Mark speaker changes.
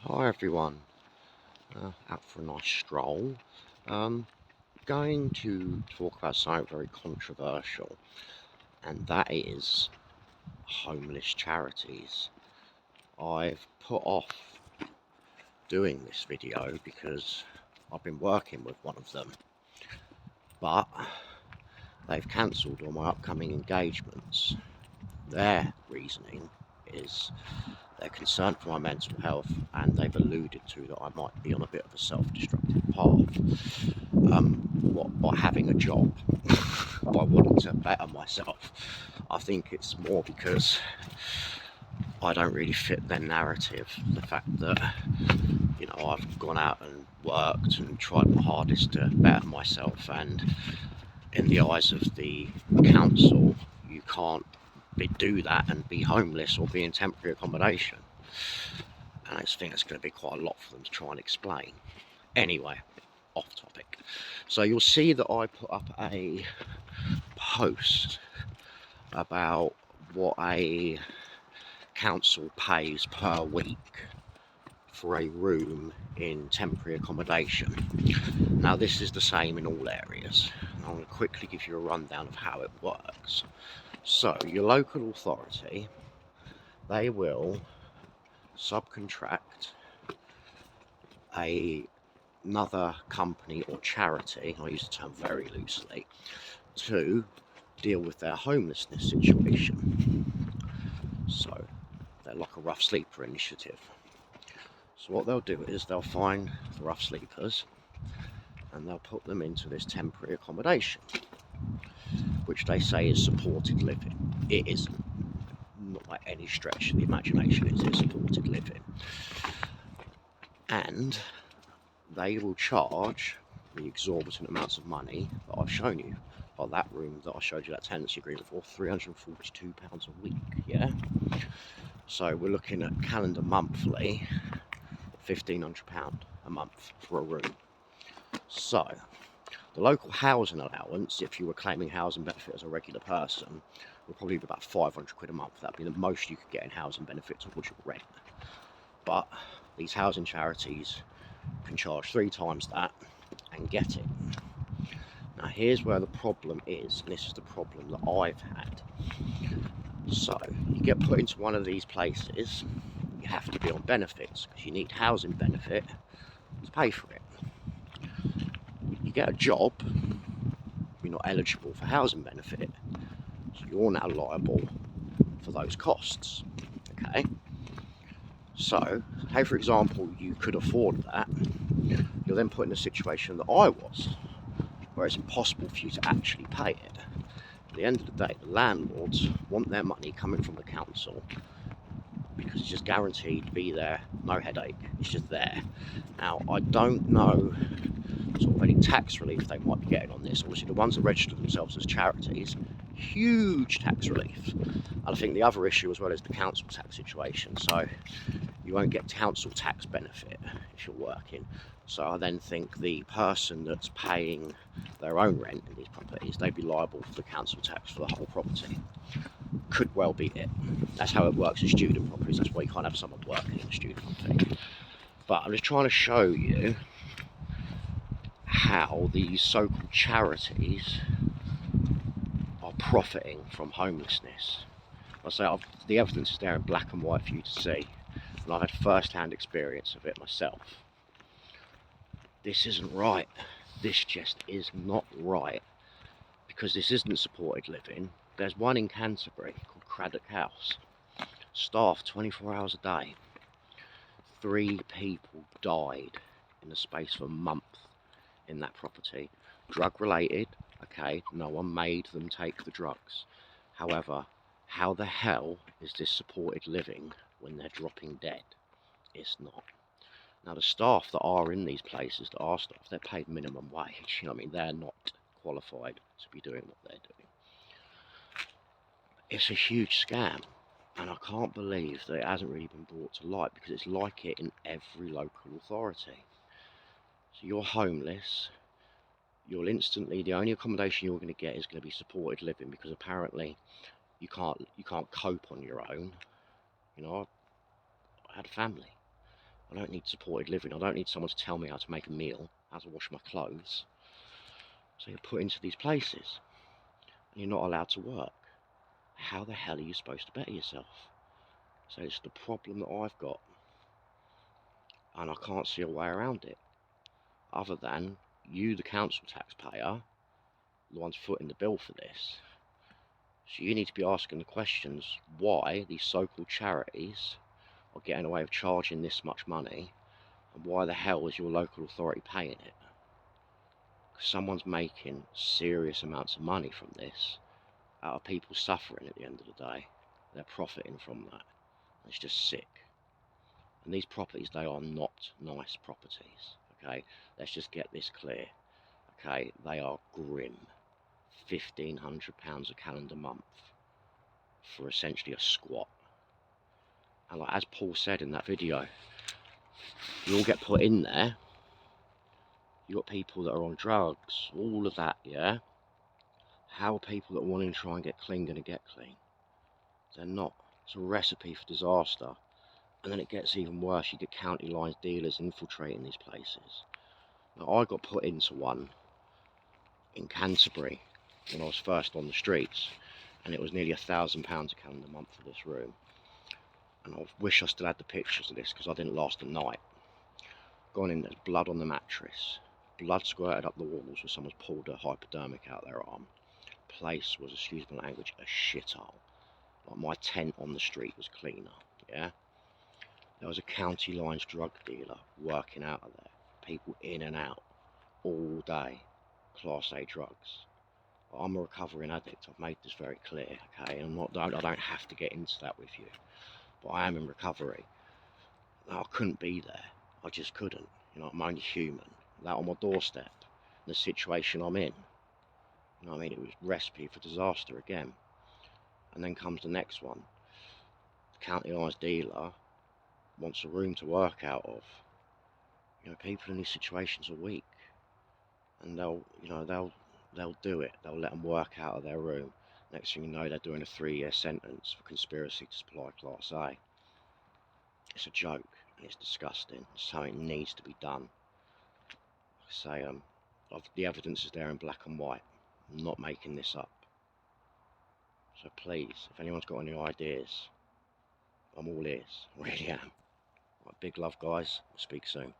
Speaker 1: Hi everyone, out for a nice stroll. Going to talk about something very controversial, and that is homeless charities. I've put off doing this video because I've been working with one of them, but they've cancelled all my upcoming engagements. Their reasoning is they're concerned for my mental health, and they've alluded to that I might be on a bit of a self-destructive path. By having a job, by wanting to better myself. I think it's more because I don't really fit their narrative. The fact that, I've gone out and worked and tried my hardest to better myself, and in the eyes of the council, you can't do that and be homeless or be in temporary accommodation. And I just think it's going to be quite a lot for them to try and explain. Anyway, off topic. So you'll see that I put up a post about what a council pays per week for a room in temporary accommodation. Now this is the same in all areas. I'm going to quickly give you a rundown of how it works. So your local authority, they will subcontract another company or charity, I use the term very loosely, to deal with their homelessness situation. So they're like a rough sleeper initiative. So what they'll do is they'll find the rough sleepers and they'll put them into this temporary accommodation, which they say is supported living. It isn't. Not by any stretch of the imagination is it supported living. And they will charge the exorbitant amounts of money that I've shown you. Like that room that I showed you that tenancy agreement for, £342 a week, yeah? So we're looking at calendar monthly, £1,500 a month for a room. So the local housing allowance, if you were claiming housing benefit as a regular person, would probably be about £500 a month. That'd be the most you could get in housing benefit towards your rent. But these housing charities can charge 3 times that and get it. Now here's where the problem is, and this is the problem that I've had. So you get put into one of these places, you have to be on benefits because you need housing benefit to pay for it. You get a job, you're not eligible for housing benefit, so you're now liable for those costs. Okay, so say for example you could afford that, you're then put in a situation that I was, where it's impossible for you to actually pay it. At the end of the day, the landlords want their money coming from the council because it's just guaranteed to be there, no headache, it's just there. Now I don't know sort of any tax relief they might be getting on this. Obviously the ones that register themselves as charities, huge tax relief. And I think the other issue as well is the council tax situation. So you won't get council tax benefit if you're working. So I then think the person that's paying their own rent in these properties, they'd be liable for the council tax for the whole property. Could well be it. That's how it works in student properties. That's why you can't have someone working in a student property. But I'm just trying to show you how these so-called charities are profiting from homelessness. I say the evidence is there in black and white for you to see, and I've had first-hand experience of it myself. This isn't right. This just is not right, because this isn't supported living. There's one in Canterbury called Craddock House, staffed 24 hours a day. 3 people died in the space of a month in that property. Drug related, okay, no one made them take the drugs. However, how the hell is this supported living when they're dropping dead? It's not. Now the staff that are in these places, that are staff, they're paid minimum wage, you know what I mean? They're not qualified to be doing what they're doing. It's a huge scam, and I can't believe that it hasn't really been brought to light, because it's like it in every local authority. So you're homeless, you'll instantly, the only accommodation you're going to get is going to be supported living, because apparently you can't cope on your own. You know, I had a family, I don't need supported living. I don't need someone to tell me how to make a meal, how to wash my clothes. So you're put into these places and you're not allowed to work. How the hell are you supposed to better yourself? So it's the problem that I've got, and I can't see a way around it other than you, the council taxpayer, the ones footing the bill for this. So you need to be asking the questions why these so-called charities are getting away with charging this much money, and why the hell is your local authority paying it? Because someone's making serious amounts of money from this, out of people suffering at the end of the day. They're profiting from that. It's just sick. And these properties, they are not nice properties, okay? Let's just get this clear, okay? They are grim. £1,500 a calendar month for essentially a squat. And like, as Paul said in that video, you all get put in there. You got people that are on drugs, all of that, yeah? How are people that want to try and get clean going to get clean? They're not. It's a recipe for disaster. And then it gets even worse. You get county line dealers infiltrating these places. Now, I got put into one in Canterbury when I was first on the streets, and it was nearly £1,000 a calendar month for this room. And I wish I still had the pictures of this because I didn't last a night. Gone in, there's blood on the mattress, blood squirted up the walls where someone's pulled a hypodermic out their arm. Place was, excuse my language, a shithole. Like, my tent on the street was cleaner, yeah? There was a county lines drug dealer working out of there. People in and out all day. Class A drugs. I'm a recovering addict. I've made this very clear, okay? I don't have to get into that with you, but I am in recovery. Now, I couldn't be there. I just couldn't. You know, I'm only human. That on my doorstep, the situation I'm in. You know what I mean? It was recipe for disaster again. And then comes the next one. The county lines dealer wants a room to work out of. You know, people in these situations are weak, and they'll do it. They'll let them work out of their room. Next thing you know, they're doing a 3-year sentence for conspiracy to supply Class A. It's a joke, and it's disgusting. Something needs to be done. Like I say, the evidence is there in black and white. I'm not making this up. So please, if anyone's got any ideas, I'm all ears. I really am. Right, big love, guys. We'll speak soon.